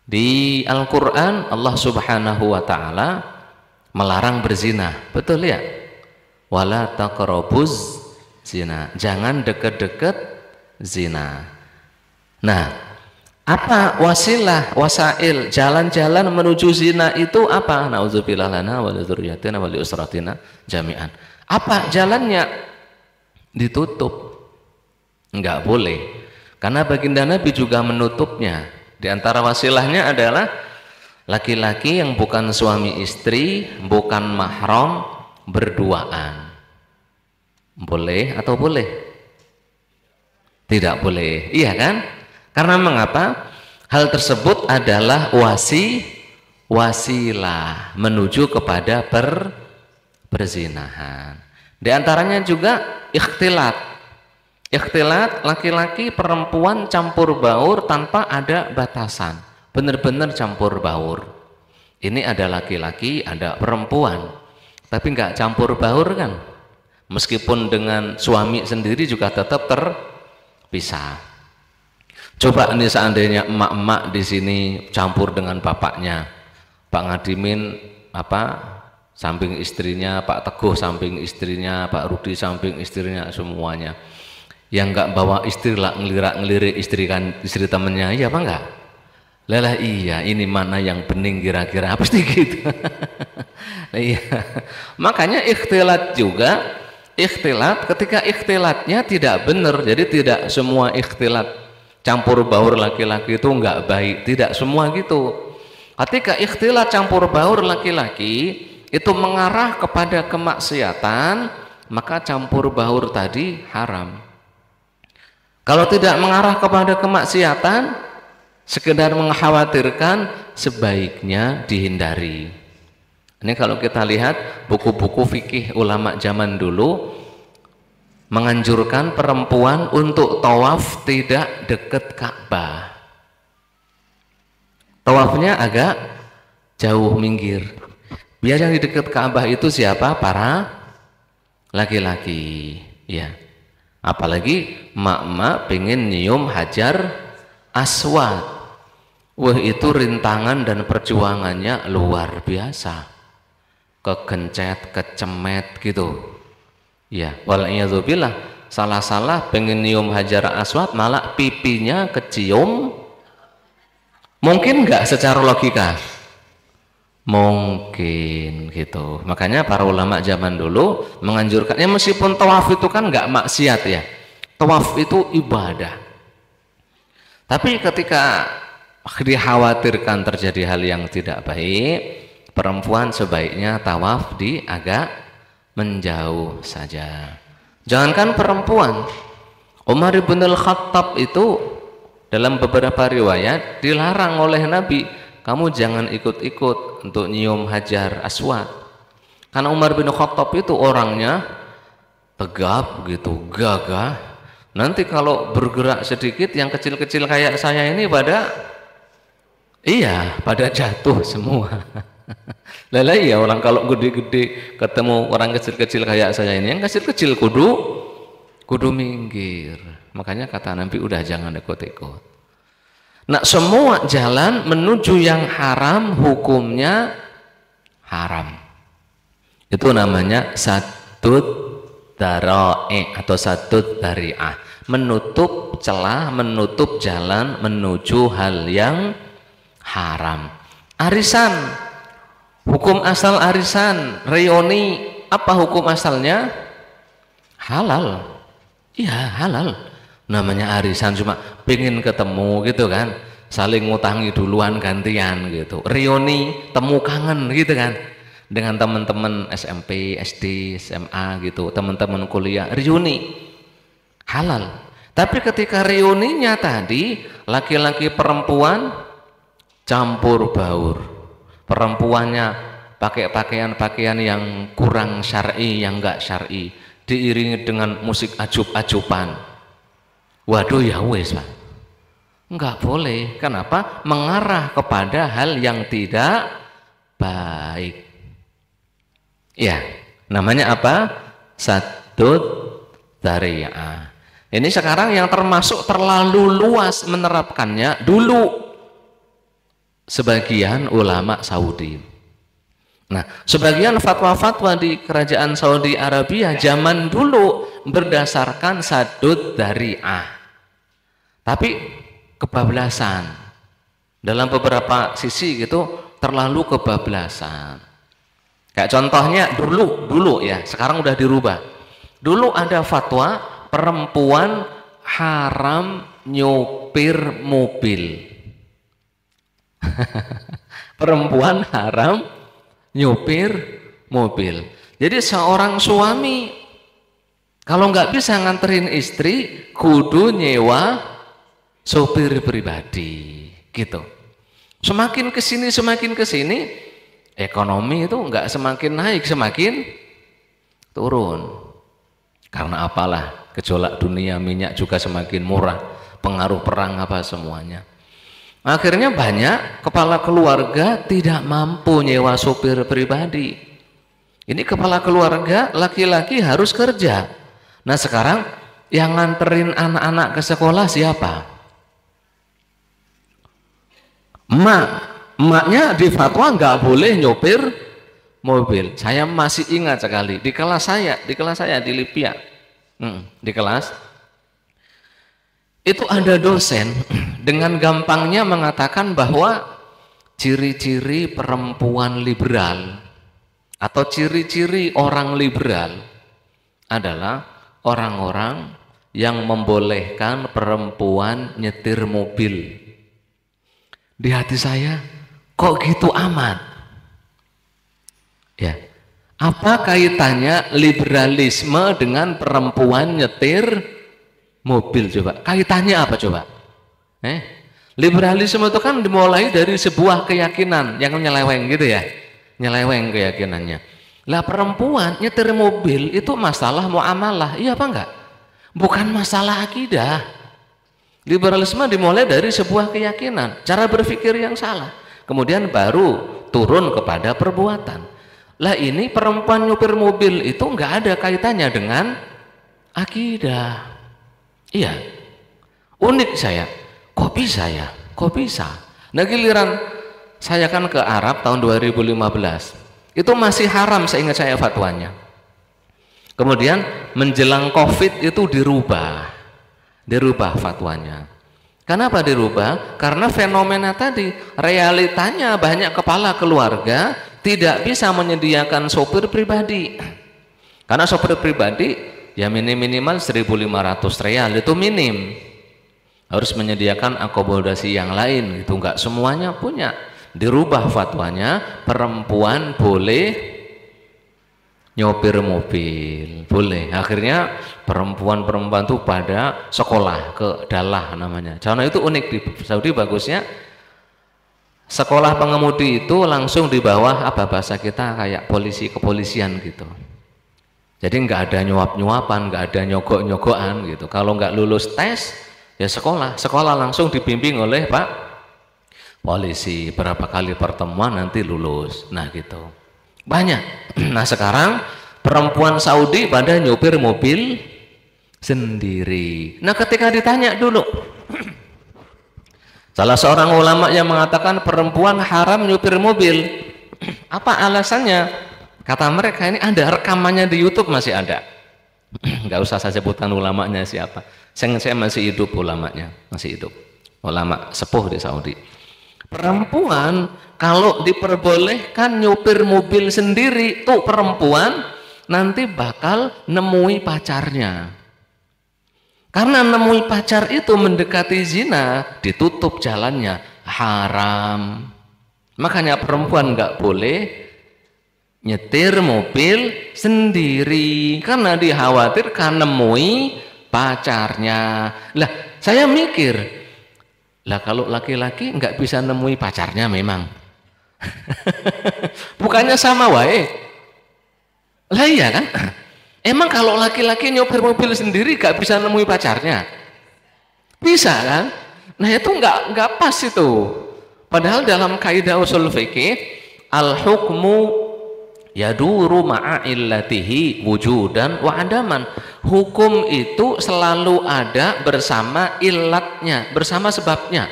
Di Al-Quran Allah Subhanahu wa Ta'ala melarang berzina, betul ya? Wala taqrabuz zina, jangan deket-deket zina. Nah, apa wasilah, wasail, jalan-jalan menuju zina itu apa? Nauzubillah lana wa li dzurriyyatina wa li usratina jami'an. Apa jalannya? Ditutup, enggak boleh, karena baginda Nabi juga menutupnya. Di antara wasilahnya adalah laki-laki yang bukan suami istri, bukan mahram, berduaan. Boleh atau boleh? Tidak boleh, iya kan? Karena mengapa? Hal tersebut adalah wasilah menuju kepada perzinahan. Di antaranya juga ikhtilat. Ikhtilat, laki-laki perempuan campur baur tanpa ada batasan, benar-benar campur baur. Ini ada laki-laki, ada perempuan, tapi nggak campur baur kan? Meskipun dengan suami sendiri juga tetap terpisah. Coba ini seandainya emak-emak di sini campur dengan bapaknya, Pak Ngadimin samping istrinya, Pak Teguh samping istrinya, Pak Rudi samping istrinya, semuanya. Yang nggak bawa istri lah ngelirik istri temennya, iya apa enggak? Lelah iya, ini mana yang bening kira-kira, pasti gitu. Iya. Makanya ikhtilat juga, ikhtilat ketika ikhtilatnya tidak benar, jadi tidak semua ikhtilat campur baur laki-laki itu enggak baik, tidak semua gitu. Ketika ikhtilat campur baur laki-laki itu mengarah kepada kemaksiatan, maka campur baur tadi haram. Kalau tidak mengarah kepada kemaksiatan, sekedar mengkhawatirkan, sebaiknya dihindari. Ini kalau kita lihat buku-buku fikih ulama zaman dulu menganjurkan perempuan untuk tawaf tidak dekat Ka'bah. Tawafnya agak jauh minggir. Biar yang di dekat Ka'bah itu siapa? Para laki-laki, ya. Apalagi mak-mak pengen nyium Hajar Aswad. Wah, itu rintangan dan perjuangannya luar biasa. Kegencet, kecemet gitu. Ya, wal'iyadzubillah, salah-salah pengen nyium Hajar Aswad malah pipinya kecium. Mungkin nggak secara logika? Mungkin gitu. Makanya para ulama zaman dulu menganjurkan, ya meskipun tawaf itu kan nggak maksiat ya, tawaf itu ibadah, tapi ketika dikhawatirkan terjadi hal yang tidak baik, perempuan sebaiknya tawaf di agak menjauh saja. Jangankan perempuan, Umar bin Al-Khattab itu dalam beberapa riwayat dilarang oleh Nabi, kamu jangan ikut-ikut untuk nyium Hajar Aswad. Karena Umar bin Khattab itu orangnya tegap gitu, gagah. Nanti kalau bergerak sedikit, yang kecil-kecil kayak saya ini pada jatuh semua. Lah iya, orang kalau gede-gede ketemu orang kecil-kecil kayak saya ini, yang kecil-kecil kudu minggir. Makanya kata Nabi, udah jangan ikut-ikut. Nah, semua jalan menuju yang haram hukumnya haram. Itu namanya saddud dara'i atau saddud dari'ah, menutup celah, menutup jalan menuju hal yang haram. Arisan, hukum asal arisan, reuni, apa hukum asalnya? Halal. Iya, halal. Namanya arisan, cuma pengen ketemu gitu kan, saling ngutangi duluan gantian gitu. Reuni, temu kangen gitu kan, dengan teman-teman SMP, SD, SMA gitu, teman-teman kuliah, reuni halal. Tapi ketika reuninya tadi laki-laki perempuan campur baur, perempuannya pakai pakaian-pakaian yang kurang syar'i, yang enggak syar'i, diiringi dengan musik ajub-ajuban. Waduh, ya wes Pak, enggak boleh. Kenapa? Mengarah kepada hal yang tidak baik. Ya, namanya apa? Saddud dzari'ah. Ini sekarang yang termasuk terlalu luas menerapkannya. Dulu sebagian ulama Saudi. Nah, sebagian fatwa-fatwa di kerajaan Saudi Arabia zaman dulu berdasarkan sadud dari'ah, tapi kebablasan dalam beberapa sisi gitu, terlalu kebablasan. Kayak contohnya dulu ya, sekarang udah dirubah. Dulu ada fatwa perempuan haram nyopir mobil. Perempuan haram nyopir mobil. Jadi seorang suami kalau nggak bisa nganterin istri, kudu nyewa sopir pribadi, gitu. Semakin kesini, ekonomi itu nggak semakin naik, semakin turun. Karena apalah, gejolak dunia minyak juga semakin murah, pengaruh perang apa semuanya. Akhirnya banyak kepala keluarga tidak mampu nyewa sopir pribadi. Ini kepala keluarga laki-laki harus kerja. Nah sekarang yang nganterin anak-anak ke sekolah siapa? Emaknya di fatwa nggak boleh nyopir mobil. Saya masih ingat sekali di kelas saya di Libya, di kelas itu ada dosen dengan gampangnya mengatakan bahwa ciri-ciri perempuan liberal atau ciri-ciri orang liberal adalah orang-orang yang membolehkan perempuan nyetir mobil. Di hati saya, kok gitu amat? Ya, apa kaitannya liberalisme dengan perempuan nyetir mobil coba? Kaitannya apa coba? Liberalisme itu kan dimulai dari sebuah keyakinan yang nyeleweng gitu ya, nyeleweng keyakinannya. Lah perempuan nyetir mobil itu masalah muamalah, iya apa enggak? Bukan masalah akidah. Liberalisme dimulai dari sebuah keyakinan, cara berpikir yang salah, kemudian baru turun kepada perbuatan. Lah ini perempuan nyupir mobil itu enggak ada kaitannya dengan akidah. Iya, unik saya. Kok bisa ya? Kok bisa? Nah giliran saya kan ke Arab tahun 2015, itu masih haram seingat saya fatwanya. Kemudian menjelang COVID itu dirubah fatwanya. Kenapa dirubah? Karena fenomena tadi, realitanya banyak kepala keluarga tidak bisa menyediakan sopir pribadi. Karena sopir pribadi ya minimal 1.500 real itu minim. Harus menyediakan akomodasi yang lain, itu enggak semuanya punya. Dirubah fatwanya, perempuan boleh nyopir mobil, boleh. Akhirnya perempuan-perempuan itu pada sekolah ke dalah namanya. Karena itu unik di Saudi bagusnya. Sekolah pengemudi itu langsung di bawah apa bahasa kita kayak polisi kepolisian gitu. Jadi nggak ada nyuap-nyuapan, nggak ada nyogok-nyogokan gitu. Kalau nggak lulus tes ya sekolah langsung dibimbing oleh Pak polisi, berapa kali pertemuan nanti lulus. Nah gitu banyak. Nah sekarang perempuan Saudi pada nyopir mobil sendiri. Nah ketika ditanya dulu salah seorang ulama yang mengatakan perempuan haram nyopir mobil, apa alasannya? Kata mereka ini ada rekamannya di YouTube, masih ada. Nggak usah saya sebutkan ulamanya siapa. Saya masih hidup, ulamanya masih hidup, ulama sepuh di Saudi. Perempuan kalau diperbolehkan nyopir mobil sendiri, tuh perempuan nanti bakal nemui pacarnya. Karena nemui pacar itu mendekati zina, ditutup jalannya, haram. Makanya perempuan nggak boleh nyetir mobil sendiri karena dikhawatirkan nemui pacarnya. Lah saya mikir, lah kalau laki-laki nggak bisa nemui pacarnya memang bukannya sama wae. Lah iya kan, emang kalau laki-laki nyopir mobil sendiri nggak bisa nemui pacarnya? Bisa kan? Nah itu nggak pas itu. Padahal dalam kaidah usul fikih al hukmu yaduru ma'a illatihi wujudan wa adaman. Hukum itu selalu ada bersama illatnya, bersama sebabnya.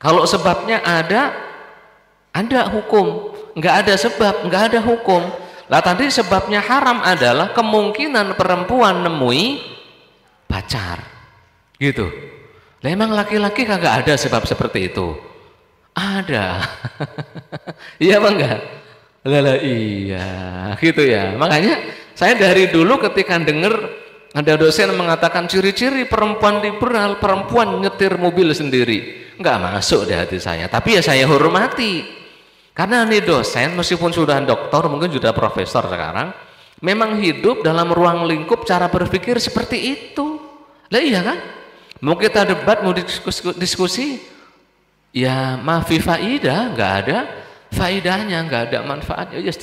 Kalau sebabnya ada, Ada hukum, nggak ada sebab, nggak ada hukum. Lah tadi sebabnya haram adalah kemungkinan perempuan nemui pacar, gitu. Lah emang laki-laki kagak ada sebab seperti itu? Ada. Iya apa enggak? Lah iya, gitu ya. Makanya saya dari dulu ketika dengar ada dosen mengatakan ciri-ciri perempuan liberal, perempuan nyetir mobil sendiri, nggak masuk di hati saya. Tapi ya saya hormati. Karena ini dosen meskipun sudah doktor, mungkin sudah profesor sekarang, memang hidup dalam ruang lingkup cara berpikir seperti itu. Lah iya kan? Mau kita debat, mau diskusi, ya mafi faidah, nggak ada faidahnya, nggak ada manfaatnya, ya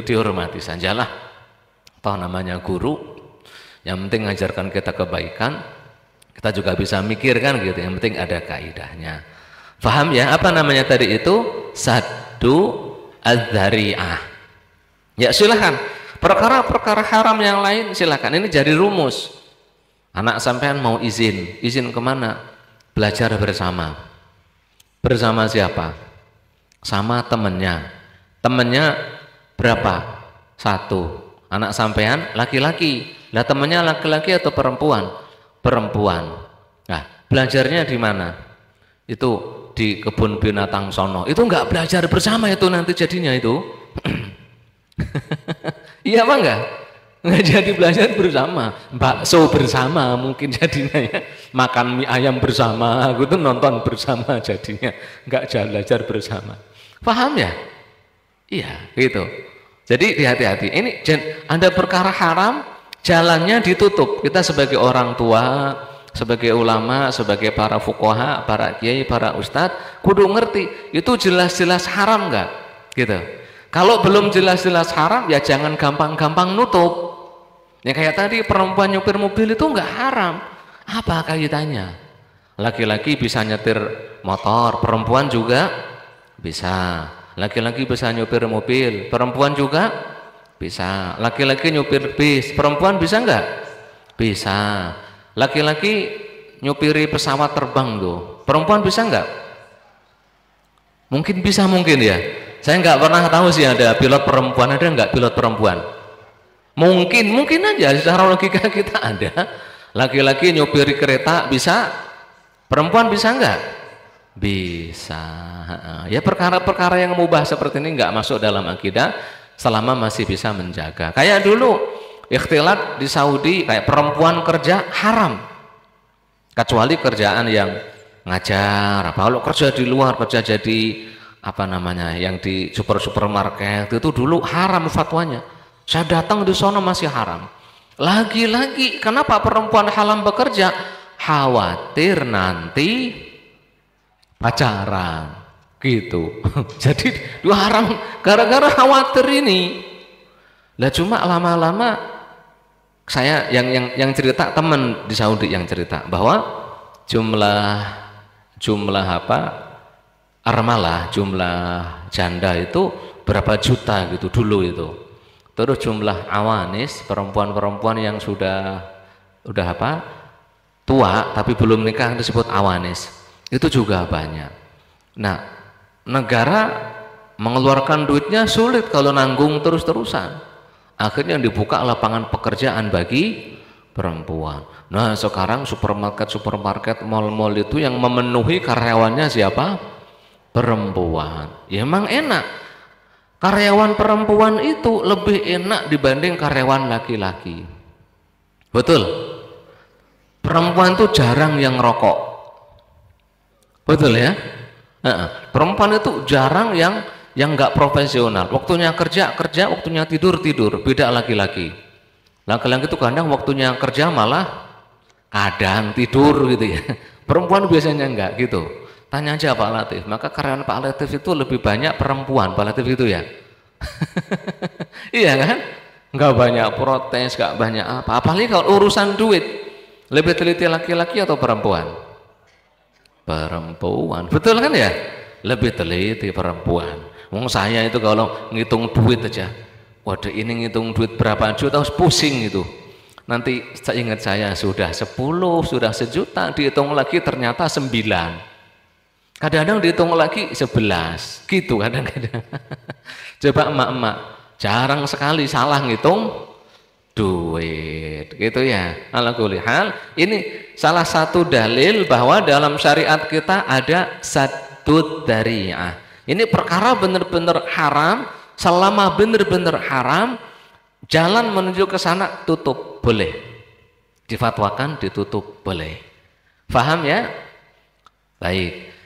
dihormati sajalah. Toh namanya guru, yang penting ngajarkan kita kebaikan, kita juga bisa mikirkan gitu, yang penting ada kaidahnya. Paham ya? Apa namanya tadi itu? Saddu adzari'ah. Ya silahkan, perkara-perkara haram yang lain silahkan, ini jadi rumus. Anak sampean mau izin kemana? Belajar bersama. Bersama siapa? Sama temennya. Temennya berapa? 1. Anak sampean laki-laki. Lah temennya laki-laki atau perempuan? Perempuan. Nah, belajarnya di mana? Itu di kebun binatang sono. Itu enggak belajar bersama itu nanti jadinya itu. Iya apa enggak? Enggak jadi belajar bersama, bakso bersama mungkin jadinya ya, makan mie ayam bersama, aku tuh nonton bersama jadinya, enggak belajar bersama. Paham ya? Iya, gitu. Jadi hati-hati. Ini ada perkara haram, jalannya ditutup. Kita sebagai orang tua, sebagai ulama, sebagai para fuqaha, para kiai, para ustadz, kudu ngerti itu jelas-jelas haram enggak? Gitu. Kalau belum jelas-jelas haram, ya jangan gampang-gampang nutup. Ya kayak tadi perempuan nyupir mobil itu enggak haram. Apa kaitannya? Laki-laki bisa nyetir motor, perempuan juga bisa. Laki-laki bisa nyupir mobil, perempuan juga bisa. Laki-laki nyupir bis, perempuan bisa enggak? Bisa. Laki-laki nyupiri pesawat terbang tuh, perempuan bisa enggak? Mungkin bisa, mungkin ya. Saya nggak pernah tahu sih ada pilot perempuan, ada nggak pilot perempuan? Mungkin aja secara logika kita ada. Laki-laki nyupiri kereta bisa, perempuan bisa nggak? Bisa. Ya perkara-perkara yang mubah seperti ini nggak masuk dalam akidah selama masih bisa menjaga. Kayak dulu ikhtilat di Saudi, kayak perempuan kerja haram, kecuali kerjaan yang ngajar. Kalau kerja di luar, kerja jadi apa namanya, yang di supermarket itu dulu haram fatwanya. Saya datang di sana masih haram. Lagi-lagi kenapa perempuan haram bekerja? Khawatir nanti pacaran gitu. Jadi dua haram gara-gara khawatir ini. Lah cuma lama-lama saya yang cerita teman di Saudi yang cerita bahwa jumlah apa armalah, jumlah janda itu berapa juta gitu dulu itu. Terus jumlah awanis, perempuan-perempuan yang sudah apa tua tapi belum nikah disebut awanis, itu juga banyak. Nah, negara mengeluarkan duitnya sulit kalau nanggung terus-terusan. Akhirnya dibuka lapangan pekerjaan bagi perempuan. Nah, sekarang supermarket, mal-mal itu yang memenuhi karyawannya siapa? Perempuan. Ya emang enak. Karyawan perempuan itu lebih enak dibanding karyawan laki-laki. Betul? Perempuan itu jarang yang rokok. Betul ya? Perempuan itu jarang yang nggak profesional. Waktunya kerja, waktunya tidur. Beda laki-laki. Laki-laki itu kadang waktunya kerja malah kadang tidur gitu ya. Perempuan biasanya enggak gitu. Tanya aja Pak Latif, maka karyawan Pak Latif itu lebih banyak perempuan, Pak Latif itu ya. Iya kan? Enggak banyak protes, enggak banyak apa. Apalagi kalau urusan duit, lebih teliti laki-laki atau perempuan? Perempuan, betul kan ya? Lebih teliti perempuan. Wong saya itu kalau ngitung duit aja, waduh ini ngitung duit berapa juta, pusing itu. Nanti saya ingat saya sudah 10, sudah 1 juta, dihitung lagi ternyata 9. Kadang-kadang dihitung lagi 11, gitu kadang-kadang. Coba emak-emak, jarang sekali salah ngitung duit, gitu ya. Ala kulli hal, ini salah satu dalil bahwa dalam syariat kita ada saddud dzari'ah. Ini perkara benar-benar haram, selama benar-benar haram, jalan menuju ke sana tutup, boleh. Difatwakan ditutup, boleh. Faham ya? Baik.